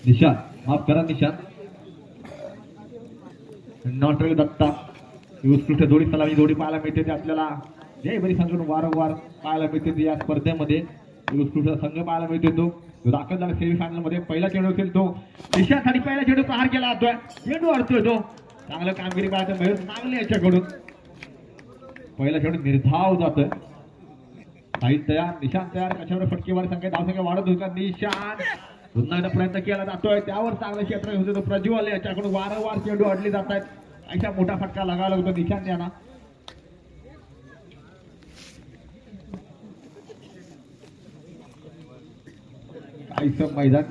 निशान माफ करा निशान नॉटरे दत्ता उत्कृष्ट जोडी सलामी जोडी पाहायला मिळते ते आपल्याला जय बरी संघटन वारंवार पाहायला मिळते या स्पर्धेमध्ये उत्कृष्ट संघ पाहायला मिळते तो दाखल झाला सेमीफायनल मध्ये पहिला चेंडू असेल तो निशांसाठी पहिला चेंडू प्रहार केला जातोय चेंडू अडतोय तो चांगलं कामगिरी पाहायचं मयूर चांगले याच्याकडून पहिला चेंडू निर्धाव जातोय साहित्य तयार निशान तयार कशावर फटकेवारी संख्या धावसंख्या वाढत होता निशान पुन्हा एकदा प्रयत्न केला जातोय त्यावर चांगलं क्षेत्र होते तो प्रज्वल याच्याकडून वारंवार चेंडू अडले जात आहेत अशा मोठा फटका लागायला लागतो निशान यांना काहीच मैदान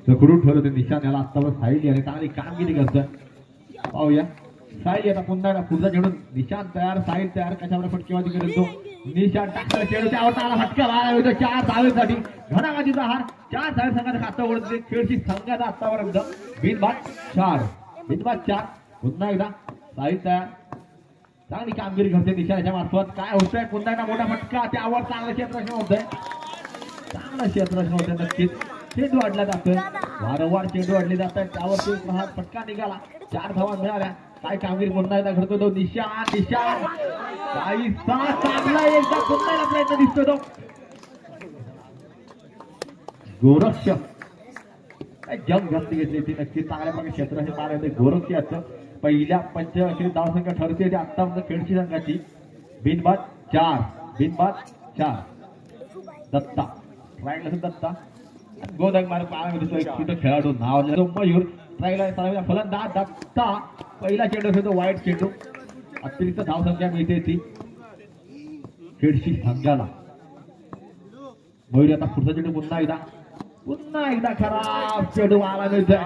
जखडून ठेवलं ते निशान याला आत्तावर साहिल आणि चांगली कामगिरी करतोय पाहूया साहिल आता पुन्हा पुढचा चेंडू निशान तयार साहिल तयार कशावर फटकेबाजी करतो निशान टाकला चेंडू त्यावर चांगला फटका मारला होता 4 धावेसाठी घणागाजीचा हार 4 धावे संघाचा खातं ओढते खेळची संघाचा आत्तापर्यंत बिनबाद 4 पुन्हा एकदा साहिल तयार चांगली कामगिरी करते निशाच्या मार्फत काय होतंय पुन्हा एकदा मोठा फटका त्यावर चांगलं क्षेत्ररक्षण होतंय चांगलं क्षेत्ररक्षण होतंय नक्कीच चेंडू अडला जातोय वारंवार चेंडू अडले जात आहेत त्यावर तो फटका निघाला 4 धावा मिळाल्या काय कामगिरी पुन्हा एकदा घडतो तो निशान काही चांगला एकदा पुन्हा एकदा प्रयत्न दिसतो तो गोरक्ष काय जम घातली घेतली ती नक्कीच चांगल्या प्रकारे क्षेत्र हे मारले गोरक्ष याचं पहिल्या पंचवार्षिक धावसंख्या ठरते ते आत्तापर्यंत खेळची संघाची बिनबाद 4 दत्ता ट्रायल असेल दत्ता गोदक मार पाहायला एक छोटा खेळाडू नाव मयूर ट्रायला फलंदाज दत्ता पहिला चेंडू असेल तो वाईट चेंडू अतिरिक्त धावसंख्या मिळते ती खेळशी संघाला मयूर आता पुढचा चेंडू पुन्हा एकदा खराब चेंडू मारायला मिळतोय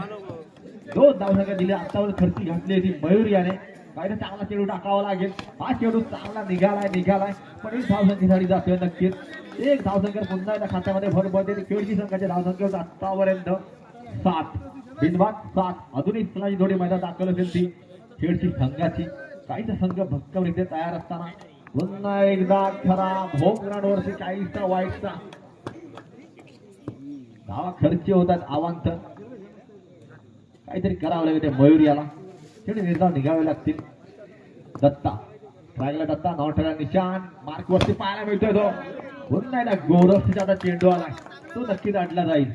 2 धावसंख्या दिल्या आतावर खर्ची घातली ती मयूर याने काही चांगला चेंडू टाकावा लागेल हा चेंडू चांगला निघालाय पण 1 धावसंख्येसाठी जातोय नक्कीच 1 धावसंख्या पुन्हा एकदा खात्यामध्ये भर पडते खेळची संघाच्या धावसंख्येवर आतापर्यंत 7 बिनबाद 7 अजूनही सलाची जोडी मैदान दाखल असेल ती खेळची संघाची काहीचा संघ भक्कमरित्या तयार असताना पुन्हा एकदा खराब होम ग्राउंडवरती काहीचा वाईटचा धावा खर्च होतात अवांतर काहीतरी करावं लागेल त्या मयूर याला चेंडू निर्धाव निघावे लागतील दत्ता ट्रायला दत्ता नॉटरा निशान मार्क वरती पाहायला मिळतोय तो पुन्हा एकदा गोरक्षचा आता चेंडू आलाय तो नक्कीच अडला जाईल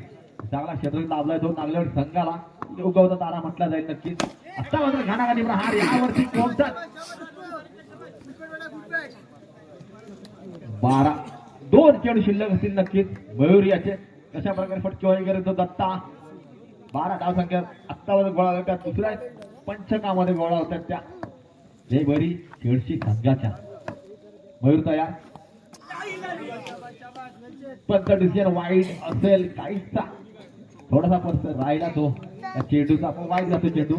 चांगला क्षेत्र दाबलाय तो नागल्यावर संघाला उगवता तारा म्हटला जाईल नक्कीच आता मात्र घाणाघाणी प्रहार यावरती पोहोचतात 2 चेंडू शिल्लक असतील नक्कीच मयूर याचे कशा प्रकारे फटकेबाजी करतो दत्ता 12 धावसंख्या आत्तावर गोळा होत्या दुसऱ्या पंचकामध्ये गोळा होत्या त्या जय बरी खेळशी संघाच्या मयूर तयार पंच डिसिजन वाईट असेल काहीचा थोडासा पर्स राहिला तो त्या चेंडूचा आपण वाईट जातो चेंडू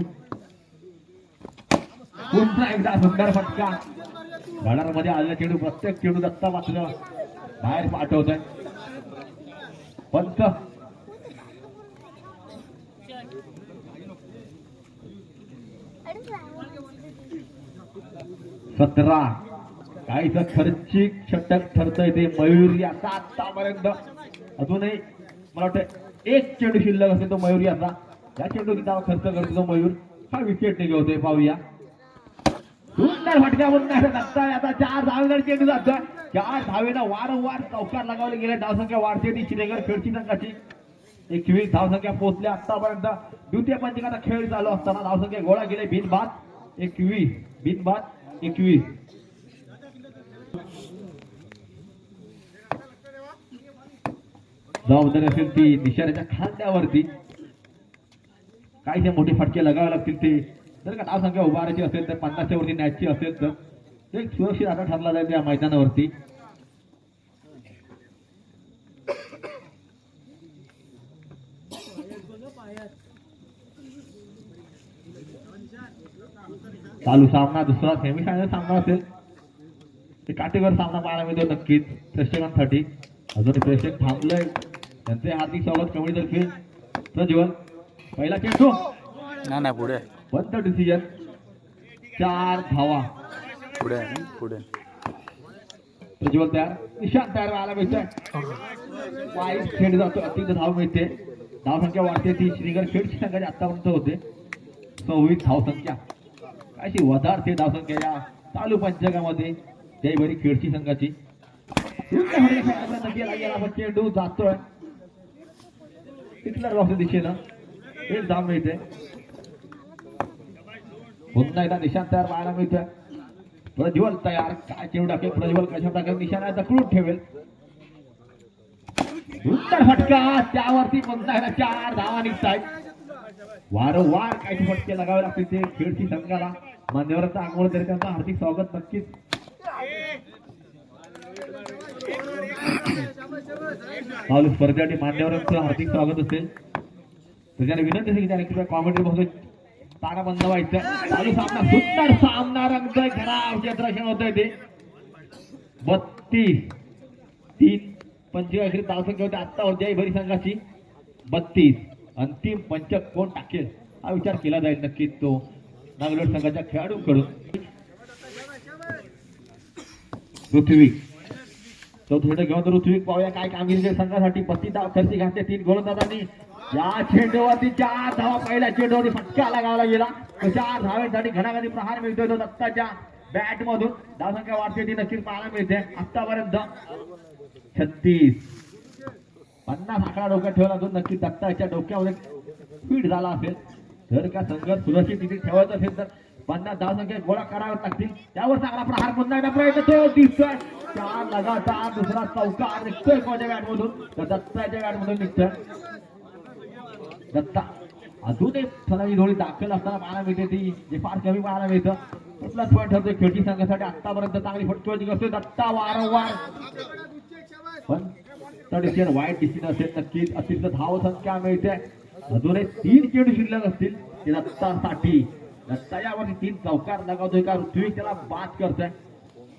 पुन्हा एकदा सुंदर फटका घडामध्ये आलेला चेंडू प्रत्येक चेंडू दत्ता मात्र बाहेर पाठवत आहे पंच 17 काहीच खर्चिक षटक ठरतंय ते मयूर याचा आतापर्यंत अजूनही मला वाटतं 1 चेंडू शिल्लक असेल तो मयूर याचा या चेंडू किती खर्च करतो तो मयूर हा विकेट निघवतोय पाहूया सुंदर फटका पुन्हा दत्ता आता 4 धावेवर चेंडू जातोय 4 धावेला वारंवार चौकार लगावले गेले धावसंख्या वाढते ती शिरेकर खेळची संघाची 21 धावसंख्या पोहोचल्या आतापर्यंत द्वितीय पंचिकाचा खेळ चालू असताना धावसंख्या गोळा गेले बिनबाद 21 जबाबदारी असेल ती निशाण्याच्या खांद्यावरती काही मोठे फटके लगावे लागतील ते जर का धावसंख्या उभारायची असेल तर 50च्या वरती न्यायची असेल तर एक सुरक्षित आटा ठरला जाईल या मैदानावरती चालू सामना दुसरा सेमीफायनल सामना असेल ते काटेवर सामना पाहायला मिळतो नक्कीच प्रेक्षकांसाठी अजून प्रेक्षक थांबलंय त्यांचे हार्दिक स्वागत कमिटीतर्फे प्रज्वल पहिला चेंडू ना पुढे पंच डिसिजन 4 धावा पुढे प्रज्वल तयार, निशांत तयार व्हायला मिळतोय. वाईट खेळ जातो, अतिरिक्त धाव मिळते. धाव संख्या वाढते. ती श्रीनगर खेळची संघाची आतापर्यंत होते 26 धाव संख्या. कायशी वधारते धाव संख्या या चालू पंचकामध्ये जयभरी खेळची संघाची. चेंडू जातोय हिटलर बॉक्सच्या दिशेनं, एक धाव मिळते. पुन्हा एकदा निशांत तयार व्हायला मिळतोय. प्रज्वल तयार, काय चेंडू टाकेल प्रज्वल, कशा प्रकारे निशाणा दखलून ठेवेल. सुंदर फटका, त्यावरती पुन्हा एकदा 4 धावा निघतायत. वारंवार काही फटके लगावे लागतील ते खेळची संघाला. मान्यवरांचा आगमन तरी त्यांचं हार्दिक स्वागत नक्कीच. चालू स्पर्धेसाठी मान्यवरांचं हार्दिक स्वागत असेल. त्याच्याने विनंती असेल की त्याने कॉमेंट्री बघतोय तारा बंद व्हायचं. चालू सामना, सुंदर सामना रंगतोय, खराब क्षेत्ररक्षण होतंय ते. 32-3 पंचवीस धाव संख्या होते आता होत्या भरी संघाची. 32 अंतिम पंचक कोण टाकेल हा विचार केला जाईल नक्कीच तो नागलोड संघाच्या खेळाडूंकडून. ऋत्विक चौथं घेऊन तर ऋत्विक पाहूया काय कामगिरी संघासाठी. 32 धाव खर्ची घातले 3 गोलंदाजांनी. या चेंडूवरती 4 धावा, पहिल्या चेंडूवरती फटका लगावला गेला. 4 धावेसाठी घणाघाती प्रहार मिळतोय तो दत्ताच्या बॅट मधून. धाव संख्या वाढते ती नक्कीच पाहायला मिळते. आतापर्यंत 36-50 आकडा डोक्यात ठेवला तो नक्की दत्ताच्या डोक्यामध्ये स्पीड झाला असेल. जर का संघ सुरक्षित तिथे ठेवायचं असेल तर 50 धाव संख्या गोळा कराव्याच लागतील. त्यावर चांगला प्रहार पुन्हा एकदा प्रयत्न तो दिसतोय. 4 लगातार दुसरा चौकार निघतोय कोणाच्या बॅट मधून, दत्ताच्या बॅट मधून निघतोय. दत्ता अजून एक सलामी धोळी दाखल असताना पाहायला मिळते ती जे फार कमी पाहायला मिळतं. प्लस पॉईंट ठरतोय खेळची संघासाठी. आतापर्यंत चांगली फटकेबाजी करतोय दत्ता वारंवार, पण तर वाईट डिसिजन असेल नक्कीच. अतिरिक्त धाव संख्या मिळते. अजून 3 चेंडू शिल्लक असतील ते दत्तासाठी. दत्ता यावरती 3 चौकार लगावतोय का ऋत्विक त्याला बाद करतोय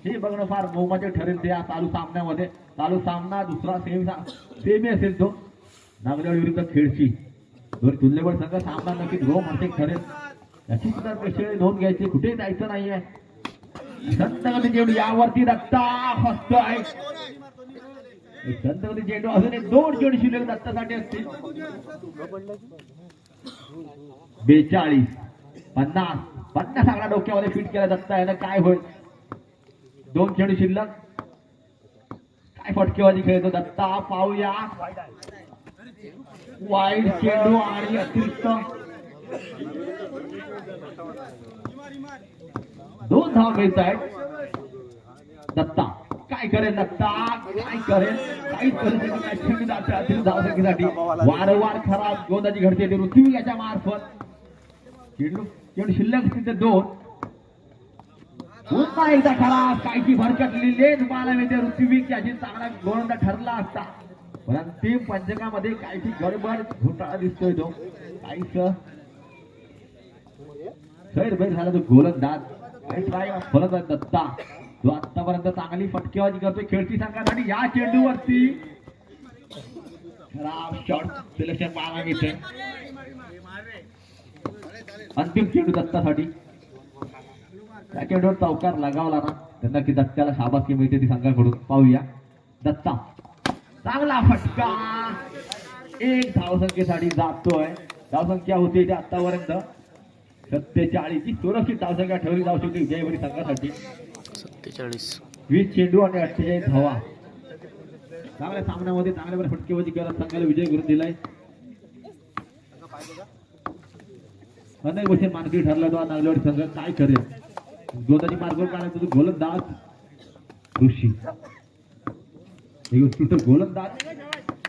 हे बघणं फार मोमाचे ठरेल ते या चालू सामन्यामध्ये. चालू सामना दुसरा सेमी असेल तो नागलोड विरुद्ध खेळची. दोन तुल्यबळ संघ सामना नक्कीच रोमांचक ठरेल. याची सुद्धा प्रेक्षक नोंद घ्यायची, कुठेही जायचं नाहीये. संतगती चेंडू यावरती दत्ता फसतोय. संतगती चेंडू अजून 2 चेंडू शिल्लक दत्तासाठी असतील. 42-50 आकडा डोक्यामध्ये फिट केला दत्ता. यानं काय होईल? 2 चेंडू शिल्लक. काय फटकेबाजी खेळतो दत्ता पाहूया. वाईड चेंडू आणि अतिरिक्त 2 धावा मिळत आहेत. दत्ता काय करेल? दत्ता काय करेल? काहीच परिस्थिती जाते अतिरिक्त धावसंख्येसाठी. वारंवार खराब गोंदाची घडते ऋत्विक याच्या मार्फत. चेंडू शिल्लक असतील ते 2. पुन्हा एकदा खराब कायची भरकटली लेन पाहायला मिळते. ऋत्विक याची चांगला गोलंदाज ठरला असता, पण अंतिम पंचकामध्ये काहीची गडबड घोटाळा दिसतोय तो. काहीच सैरभैर झाला तो गोलंदाज. फलंदाज दत्ता जो आतापर्यंत चांगली फटकेबाजी करतोय खेळती संघासाठी. या चेंडूवरती खराब शॉट सिलेक्शन पाहायला मिळते. अंतिम चेंडू दत्तासाठी. त्या चेंडूवर चौकार लगावला ना त्यांना की दत्ताला शाबासकी मिळते ती संघाकडून. पाहूया दत्ता चांगला फटका. 1 धावसंख्येसाठी जातोय. धावसंख्या होती ते आतापर्यंत 47 ची सुरक्षित धावसंख्या ठेवली जाऊ शकते विजयभरी संघासाठी. 20 चेंडू आणि 48 धावा. चांगल्या सामन्यामध्ये चांगल्या फटकेबाजी करत संघाला विजय करून दिलाय. अनेक वर्षे मानकरी ठरला तो नागलोड संघ. काय करेल? गोंदाची मार्ग काढायचा तो गोलंदाज ऋषी. उत्कृष्ट गोलंदाज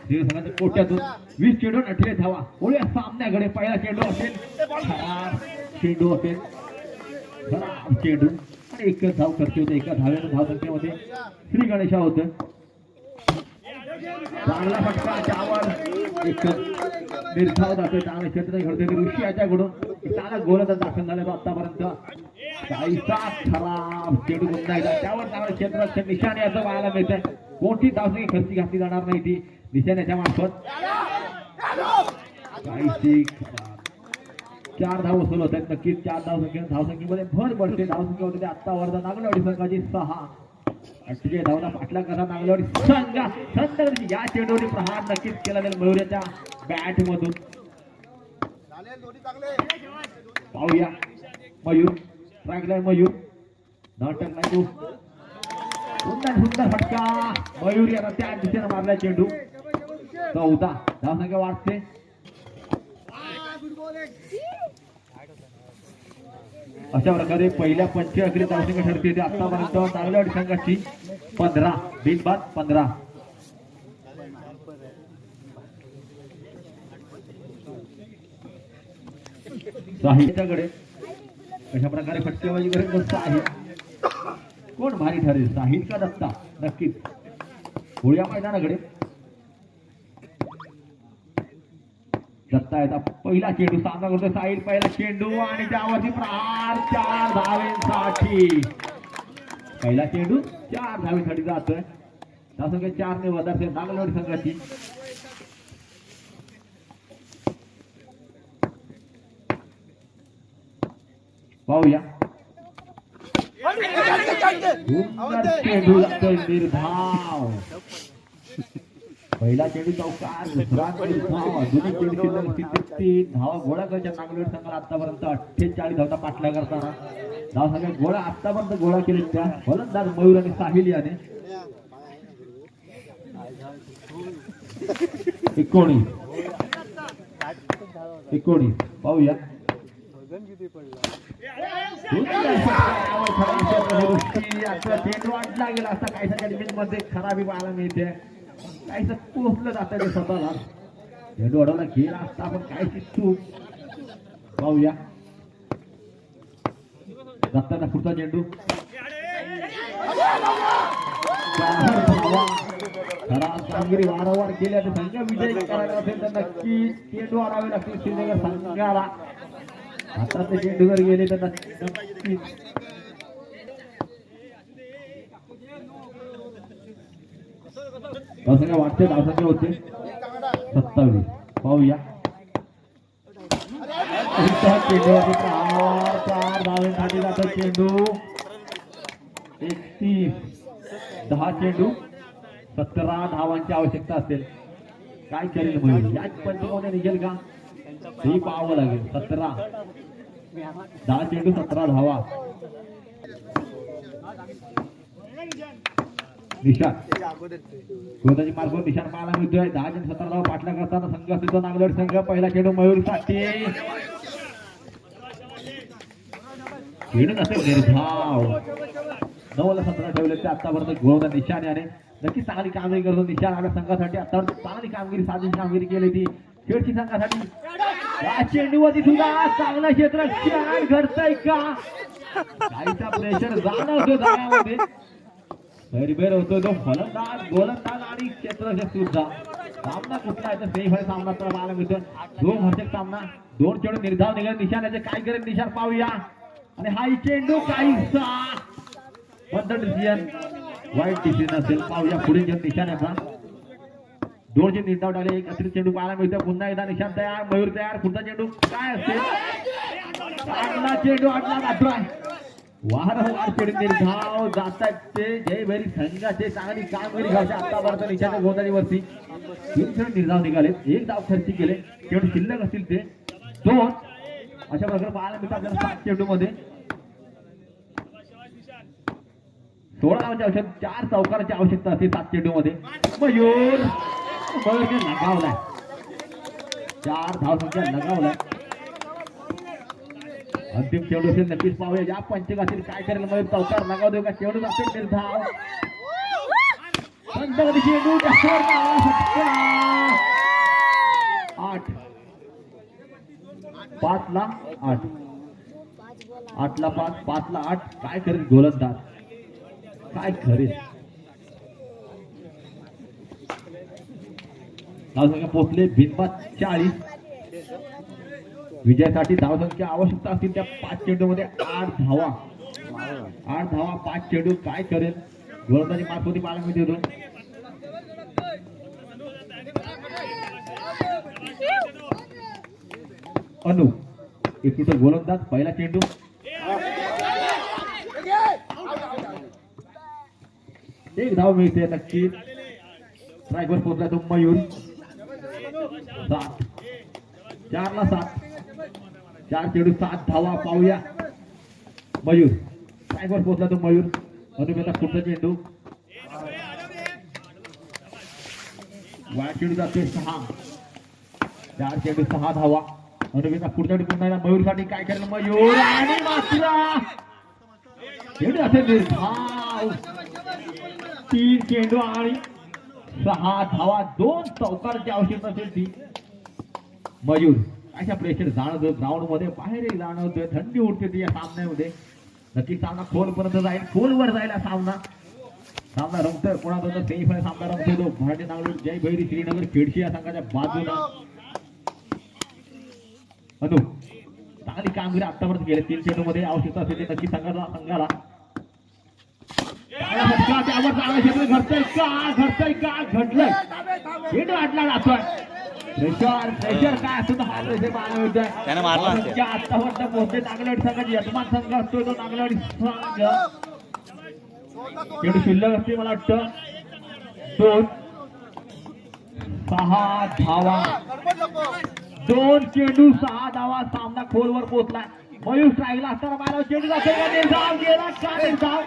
संघाच्या कोट्यातून 20 चेंडू 48 धावा. पुढे सामन्याकडे पहिला चेंडू असेल खराब चेंडू असेल. खराब चेंडू आणि 1 धाव खर्च होते. 1 धाव्यानं धावसंख्येमध्ये श्री गणेशा होतं. चांगला फटका त्यावर एक निर्धाव जातोय. चांगले क्षेत्र घडतोय ऋषी याच्याकडून. चांगला गोलंदाज दाखल झाला तो आतापर्यंत. काहीसा खराब चेंडू पुन्हा एकदा त्यावर चांगलं क्षेत्र निशाण याचं पाहायला मिळतंय. कोणती धावसंख्या खर्ची घातली जाणार नाही ती निशाण्याच्या मार्फत. काहीशी 4 धाव वसूल होत आहेत नक्कीच. 4 धावसंख्येमध्ये भर पडते. धावसंख्या होते आता वर्धा नागलोडी संघाची 6. 48 धावना पाठला कसा नागलवाडी संघा संघ या चेंडूने प्रहार नक्कीच केला जाईल मयूरच्या बॅट मधून. पाहूया मयूर ट्रॅकला मयूर नाटक नाही सुंदर सुंदर फटका मयूर याला त्या दिशेने मारला चेंडू. 14 धावसंख्या वाढते. अशा प्रकारे पहिल्या 85 धावसंख्या ठरते होती आतापर्यंत नागलवाडी संघाची 15 बिनबाद 15. साहित्याकडे अशा प्रकारे फटकेबाजी करत बसता आहे. कोण भारी ठरेल साहिल का दत्ता? नक्कीच होळ्या मैदानाकडे दत्ता येतात. पहिला चेंडू सामना करतो साहिल. पहिला चेंडू आणि त्यावरती प्रहार 4 धावेसाठी. पहिला चेंडू 4 धावेसाठी जातोय. त्यासंख्या 4 ने वधारते नागलवाडी संघाची. पाहूया चेंडू जातोय निर्धाव. पहिला चेंडू चौकार दुसरा निर्धाव अजूनही चेंडू 3 धावा गोळा करायच्या नागलवाडी संघाला आतापर्यंत 48 धावता पाठला करताना. धाव सगळ्या गोळा आतापर्यंत गोळा केले त्या फलंदाज मयूर आणि साहिल याने. 19 पाहूया चेंडू वाटला गेला असता काहीसा मध्ये खराबी पाहायला मिळते. काहीच पोहोचलं जातं ते स्वतःला. चेंडू अडवला गेला असता पण काहीची चूक. पाहूया दत्ताना पुढचा चेंडू खरा कामगिरी वारंवार केल्या संघ विजय करायला असेल तर नक्की चेंडू आणावे लागतील श्रीनगर संघाला. आता ते चेंडूवर गेले तर नक्कीच धावसंख्या वाटते. धावसंख्या होते 27. पाहूया चेंडूवरती 4 धावेसाठी जातो चेंडू. 31 10 चेंडू 17 धावांची आवश्यकता असेल. काय करेल म्हणजे याच पंचमध्ये निघेल का हे पाहावं लागेल. 17 10 चेंडू 17 धावा. निशाण गोलंदाजी मार्फत निशाण पाहायला मिळतोय. 10 चेंडू 17 धावा पाठला करताना संघ असतो नागलवाडी संघ. पहिला चेंडू मयूरसाठी चेंडू नसेल निर्धाव. 9ला 17 ठेवले ते आतापर्यंत गोलंदाज निशाण याने नक्कीच चांगली कामगिरी करतो. निशाण आपल्या संघासाठी आतापर्यंत चांगली कामगिरी साधी कामगिरी केली ती खेळची संघासाठी. या चेंडूवरती सुद्धा चांगला क्षेत्र घडतंय का काहीचा प्रेशर जाणवतो जाण्यामध्ये. भैरभैर होतो तो फलंदाज गोलंदाज आणि क्षेत्ररक्षक सुद्धा. सामना कुठला आहे तर सेमीफायनल सामना तर पाहायला मिळतोय. 2 हर्षक सामना 2 चेंडू निर्धाव निघाले. निशाण याचे काय करेल निशाण पाहूया. आणि हा चेंडू काहीसा बंद डिसिजन वाईट डिसिजन असेल. पाहूया पुढे चेंडू निशाण याचा 2 चेंडू निर्धाव टाकले. एक अतिरिक्त चेंडू पाहायला मिळतोय. पुन्हा एकदा निशाण तयार मयूर तयार. पुढचा चेंडू काय असेल चांगला चेंडू आडला जातोय. वारंवार चेंडू निर्धाव जातात ते जयभैरी संघाचे चांगली कामगिरी घ्यायची आतापर्यंत निशाच्या गोलंदाजीवरती. 3 चेंडू निर्धाव निघाले. 1 धाव खर्ची केले. चेंडू शिल्लक असतील ते 2. अशा प्रकारे पाहायला मिळतात आपल्याला 7 चेंडू मध्ये 16 धावांची आवश्यकता. 4 चौकाराची आवश्यकता असते 7 चेंडू मध्ये. मयूर लगावलाय. 4 धावसंख्या लगावलाय. अंतिम चेंडू असेल नक्कीच पाहूया. या पंचकातील काय करेल मयूर चौकार लगाव देऊ का चेंडू असेल निर्धाव. चेंडू 8 5ला 8 8ला 5 5ला 8 काय करेल गोलंदाज काय करेल. धावसंख्या पोहोचले बिनबाद 40. विजयासाठी धावसंख्या आवश्यकता असतील त्या 5 चेंडू मध्ये 8 धावा 5 चेंडू काय करेल गोलंदाजी मार्फत पाहायला मिळते. अनु एक तुझा गोलंदाज. पहिला चेंडू एक धाव मिळते नक्की. स्ट्रायकवर पोहोचला तो मयूर. 7 4ला 7 4 चेंडू 7 धावा पाहूया. मयूर स्ट्रायकवर पोहोचला तो मयूर. अनुपेता पुढचा चेंडू वाईट चेंडू जाते 6 4 चेंडू 6 धावा. अनुपेता पुढच्या पुन्हा मयूर साठी काय करेल मयूर आणि मात्र चेंडू असेल निर्धाव. 3 चेंडू आणि 6 धावा. 2 चौकारची आवश्यकता असेल ती. मयूर अशा प्रेशर जाणवतो ग्राउंड मध्ये बाहेरही जाणवतोय. थंडी उडते ती या सामन्यामध्ये. नक्की सामना खोलपर्यंत जाईल. खोलवर जायला सामना रंगतोय. कोणाचा सेमीफायनल सामना रंगतोय तो मराठी नागरिक जय भैरी श्रीनगर खेडशी या संघाच्या बाजूला. अनु चांगली कामगिरी आतापर्यंत गेले. 3 चेंडू मध्ये आवश्यकता असेल नक्की संघाला त्यावर घडतंय का घडलंय. चेंडू अडला जातोय. प्रेशर काय असतो हा प्रेशर मानवतोय. आतापर्यंत पोहोचते नागलवाडी संघाची यजमान संघ असतोय तो नागलवाडी संघ. चेंडू शिल्लक असते मला वाटतं 2 6 धावा. 2 चेंडू 6 धावा. सामना खोलवर पोहोचला. मयूर स्ट्राईकला असताना मारा चेंडू निर्धाव गेला. का निर्धाव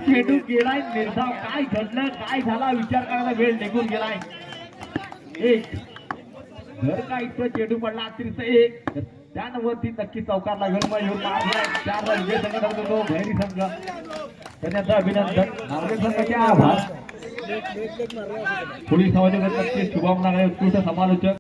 चेंडू गेलाय निर्धाव. काय घडलं काय झाला विचार करायला वेळ निघून गेलाय. 1 जर का इतकं चेंडू पडला अतिरिक्त 1 त्यावरती नक्की चौकार लागेल. मयूर मारलाय. 4 ला विजय संघ ठरतो भैरी संघ. त्यांचं अभिनंदन. नागरिक संघाचे आभार. पोलीस समालोचक नक्की शुभम नागरे उत्कृष्ट समालोचक.